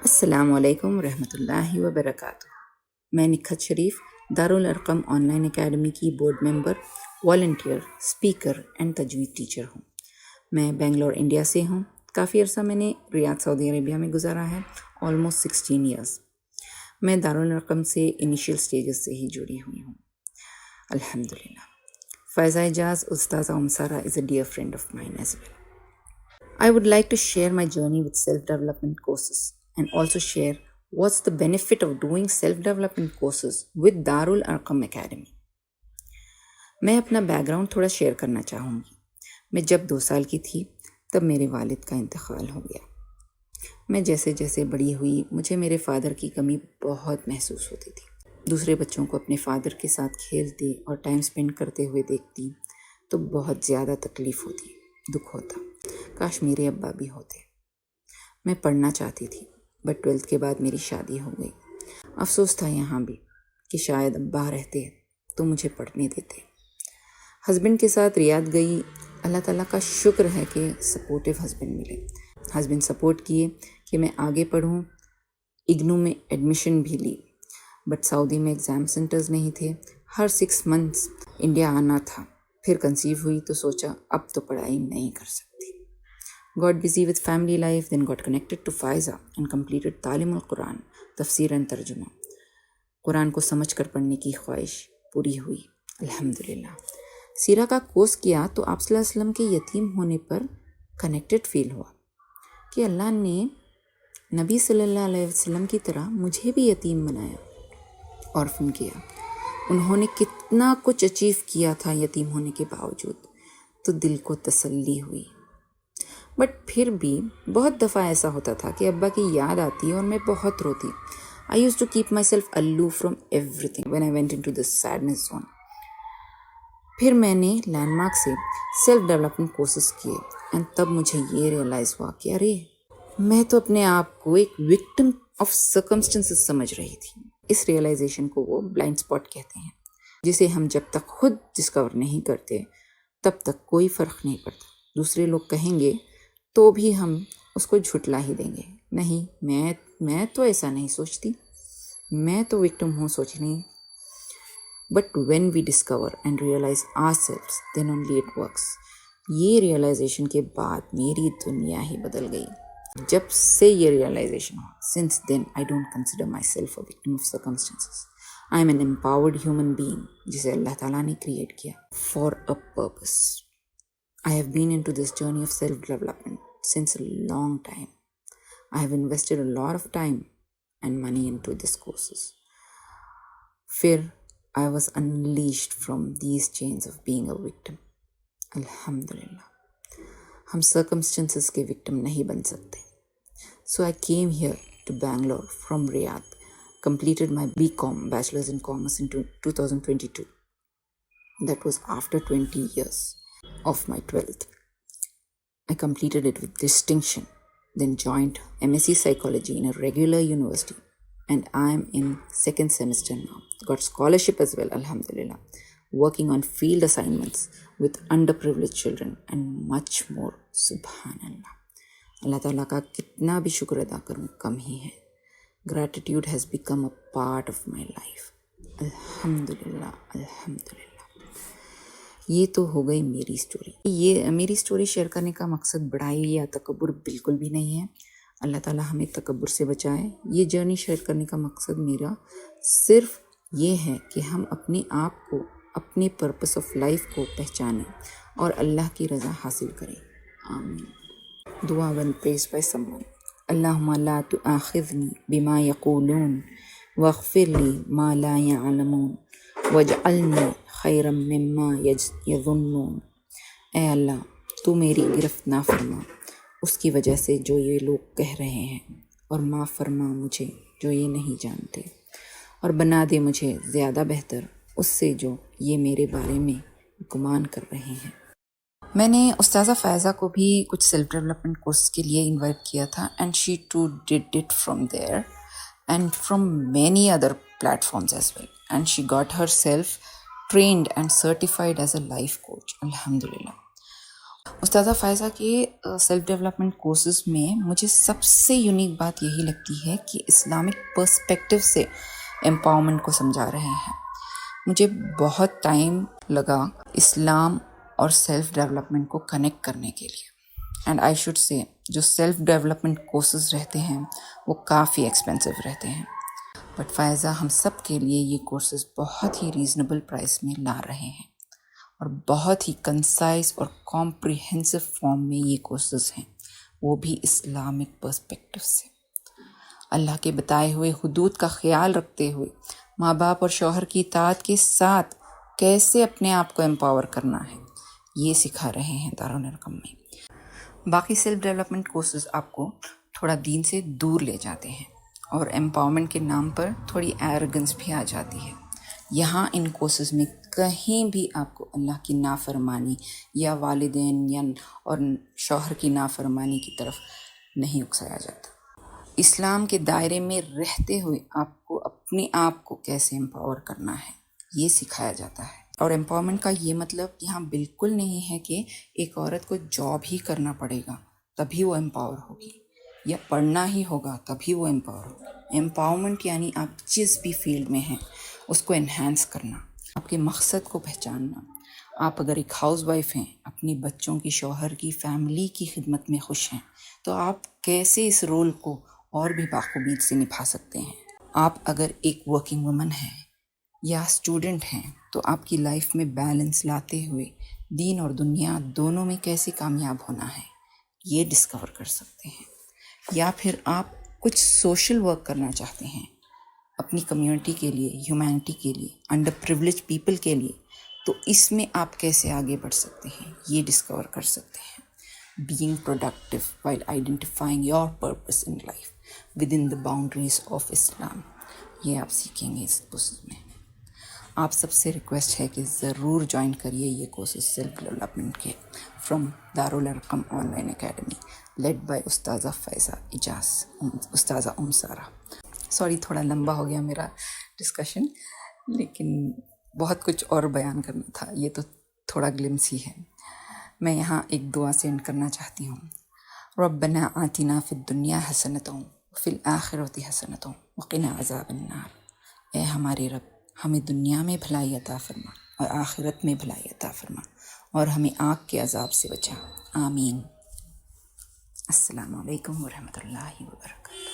السلام علیکم ورحمۃ اللہ وبرکاتہ۔ میں Nikhat Sharif Dar-ul-Arqam online academy کی board member, volunteer, speaker and تجوید ٹیچر ہوں۔ میں بنگلور انڈیا سے ہوں۔ کافی عرصہ میں نے ریاض سعودی عربیہ میں گزارا ہے، آلموسٹ 16 ایئرس۔ میں دارالارقم سے انیشیل سٹیجز سے ہی جڑی ہوئی ہوں، الحمدللہ۔ فائزہ اعجاز استاذہ سارا is a dear friend of mine as well. I would like to share my journey with self-development courses and also share what's the benefit of doing self-development courses with Darul Arqam Academy. میں اپنا back ground تھوڑا share کرنا چاہوں گی۔ میں جب 2 سال کی تھی تب میرے والد کا انتقال ہو گیا۔ میں جیسے جیسے بڑی ہوئی مجھے میرے فادر کی کمی بہت محسوس ہوتی تھی۔ دوسرے بچوں کو اپنے فادر کے ساتھ کھیلتے اور ٹائم سپینڈ کرتے ہوئے دیکھتی تو بہت زیادہ تکلیف ہوتی، دکھ ہوتا، کاش میرے ابا بھی ہوتے۔ میں پڑھنا چاہتی تھی بٹ 12th کے بعد میری شادی ہو گئی۔ افسوس تھا یہاں بھی کہ شاید ابا رہتے تو مجھے پڑھنے دیتے۔ ہسبینڈ کے ساتھ ریاض گئی۔ اللہ تعالیٰ کا شکر ہے کہ سپورٹیو ہسبینڈ ملے۔ ہسبینڈ سپورٹ کیے کہ میں آگے پڑھوں۔ اگنو میں ایڈمیشن بھی لی بٹ سعودی میں ایگزام سینٹرز نہیں تھے۔ ہر 6 months انڈیا آنا تھا۔ پھر کنسیو ہوئی تو سوچا اب تو پڑھائی نہیں کر سکتی۔ Got busy with family life, then got connected to Faiza and completed تعلیم القرآن، تفسیر and ترجمہ۔ قرآن کو سمجھ کر پڑھنے کی خواہش پوری ہوئی، الحمدللہ۔ سیرہ کا کورس کیا تو آپ صلی اللہ علیہ وسلم کے یتیم ہونے پر کنیکٹڈ فیل ہوا کہ اللہ نے نبی صلی اللہ علیہ وسلم کی طرح مجھے بھی یتیم بنایا، آرفن کیا۔ انہوں نے کتنا کچھ اچیو کیا تھا یتیم ہونے کے باوجود، تو دل کو تسلی ہوئی۔ بٹ پھر بھی بہت دفعہ ایسا ہوتا تھا کہ ابا کی یاد آتی اور میں بہت روتی۔ I used to keep myself aloof from everything when I went into this sadness zone. پھر میں نے لینڈ مارک سے سیلف ڈیولپمنٹ کورسز کیے اینڈ تب مجھے یہ ریئلائز ہوا کہ ارے میں تو اپنے آپ کو ایک وکٹم آف سرکمسٹنسز سمجھ رہی تھی۔ اس ریئلائزیشن کو وہ بلائنڈ اسپاٹ کہتے ہیں، جسے ہم جب تک خود ڈسکور نہیں کرتے تب تک کوئی فرق نہیں پڑتا۔ دوسرے لوگ کہیں گے تو بھی ہم اس کو جھٹلا ہی دیں گے، نہیں میں تو ایسا نہیں سوچتی، میں تو وکٹم ہوں سوچنی۔ But when we discover and realise ourselves then only it works. یہ ریئلائزیشن کے بعد میری دنیا ہی بدل گئی۔ جب سے یہ ریئلائزیشن ہوا، since then I don't consider myself a victim of circumstances. I am an empowered human being جسے اللہ تعالیٰ نے کریٹ کیا for a purpose. I have been into this journey of self-development since a long time. I have invested a lot of time and money into these courses. پھر I was unleashed from these chains of being a victim. الحمدللہ۔ ہم circumstances کے victim نہیں بن سکتے۔ So I came here to Bangalore from Riyadh, completed my BCom, Bachelor's in Commerce in 2022. That was after 20 years of my 12th. I completed it with distinction, then joined MSc Psychology in a regular university, and I'm in 2nd semester now. Got scholarship as well, alhamdulillah. Working on field assignments with underprivileged children and much more. Subhanallah. اللہ تعالیٰ کا کتنا بھی شکر ادا کروں کم ہی ہے۔ Gratitude has become a part of my life. الحمدللہ الحمدللہ۔ یہ تو ہو گئی میری سٹوری۔ یہ میری سٹوری شیئر کرنے کا مقصد بڑائی یا تکبر بالکل بھی نہیں ہے۔ اللہ تعالیٰ ہمیں تکبر سے بچائے۔ یہ جرنی شیئر کرنے کا مقصد میرا صرف یہ ہے کہ ہم اپنے آپ کو، اپنے پرپس آف لائف کو پہچانیں اور اللہ کی رضا حاصل کریں۔ آمین۔ دعا when praised by someone. اللہم لا تؤاخذنی بما یقولون واغفر لی ما لا یعلمون واجعلنی خیرا مما یظنون۔ اے اللہ تو میری گرفت نہ فرما اس کی وجہ سے جو یہ لوگ کہہ رہے ہیں، اور معاف فرما مجھے جو یہ نہیں جانتے، اور بنا دے مجھے زیادہ بہتر اس سے جو یہ میرے بارے میں گمان کر رہے ہیں۔ میں نے استاذہ فائزہ کو بھی کچھ سیلف ڈیولپمنٹ کورس کے لیے انوائٹ کیا تھا and she too did it from there and from many other platforms as well, and she got herself trained and certified as a life coach, alhamdulillah. استاذہ فائزہ کے self development courses میں مجھے سب سے unique بات یہی لگتی ہے کہ اسلامک پرسپیکٹو سے امپاورمنٹ کو سمجھا رہے ہیں. مجھے بہت ٹائم لگا اسلام اور سیلف ڈیولپمنٹ کو کنیکٹ کرنے کے لیے. اینڈ آئی شوڈ سے جو سیلف ڈیولپمنٹ کورسز رہتے ہیں وہ کافی ایکسپینسو رہتے ہیں. بٹ فائزہ ہم سب کے لیے یہ کورسز بہت ہی ریزنیبل پرائس میں لا رہے ہیں اور بہت ہی کنسائز اور کمپریہنسو فارم میں یہ کورسز ہیں، وہ بھی اسلامک پرسپیکٹو سے. اللہ کے بتائے ہوئے حدود کا خیال رکھتے ہوئے ماں باپ اور شوہر کی اطاعت کے ساتھ کیسے اپنے آپ کو امپاور کرنا ہے، یہ سکھا رہے ہیں دارالارقم میں. باقی سیلف ڈیولپمنٹ کورسز آپ کو تھوڑا دین سے دور لے جاتے ہیں اور امپاورمنٹ کے نام پر تھوڑی ایروگنس بھی آ جاتی ہے. یہاں ان کورسز میں کہیں بھی آپ کو اللہ کی نافرمانی یا والدین یا اور شوہر کی نافرمانی کی طرف نہیں اکسایا جاتا. اسلام کے دائرے میں رہتے ہوئے آپ کو اپنے آپ کو کیسے امپاور کرنا ہے یہ سکھایا جاتا ہے. اور امپاورمنٹ کا یہ مطلب یہاں بالکل نہیں ہے کہ ایک عورت کو جاب ہی کرنا پڑے گا تبھی وہ امپاور ہوگی، یا پڑھنا ہی ہوگا تبھی وہ امپاور ہوگی. امپاورمنٹ یعنی آپ جس بھی فیلڈ میں ہیں اس کو انہینس کرنا، آپ کے مقصد کو پہچاننا. آپ اگر ایک ہاؤس وائف ہیں، اپنی بچوں کی، شوہر کی، فیملی کی خدمت میں خوش ہیں، تو آپ کیسے اس رول کو اور بھی بخوبی سے نبھا سکتے ہیں. آپ اگر ایک ورکنگ وومن ہیں یا اسٹوڈنٹ ہیں تو آپ کی لائف میں بیلنس لاتے ہوئے دین اور دنیا دونوں میں کیسے کامیاب ہونا ہے یہ ڈسکور کر سکتے ہیں. یا پھر آپ کچھ سوشل ورک کرنا چاہتے ہیں اپنی کمیونٹی کے لیے، ہیومینٹی کے لیے، انڈر پریولیج پیپل کے لیے، تو اس میں آپ کیسے آگے بڑھ سکتے ہیں یہ ڈسکور کر سکتے ہیں. Being productive while identifying your purpose in life within the boundaries of Islam, یہ آپ سیکھیں گے اس کورس میں. آپ سب سے ریکویسٹ ہے کہ ضرور جوائن کریے یہ کورسز سیلف ڈیولپمنٹ کے from Dar-ul-Arqam online academy led by استاذہ فائزہ اجاز، استاذہ سارہ. سوری تھوڑا لمبا ہو گیا میرا ڈسکشن، لیکن بہت کچھ اور بیان کرنا تھا، یہ تو تھوڑا گلمس ہی ہے. میں یہاں ایک دعا سینڈ کرنا چاہتی ہوں. ربنا آتنا فی الدنیا حسنۃ وفی الآخرۃ حسنۃ وقنا عذاب النار. اے ہمارے رب، ہمیں دنیا میں بھلائی عطا فرما اور آخرت میں بھلائی عطا فرما اور ہمیں آگ کے عذاب سے بچا. آمین. السلام علیکم ورحمۃ اللہ وبرکاتہ.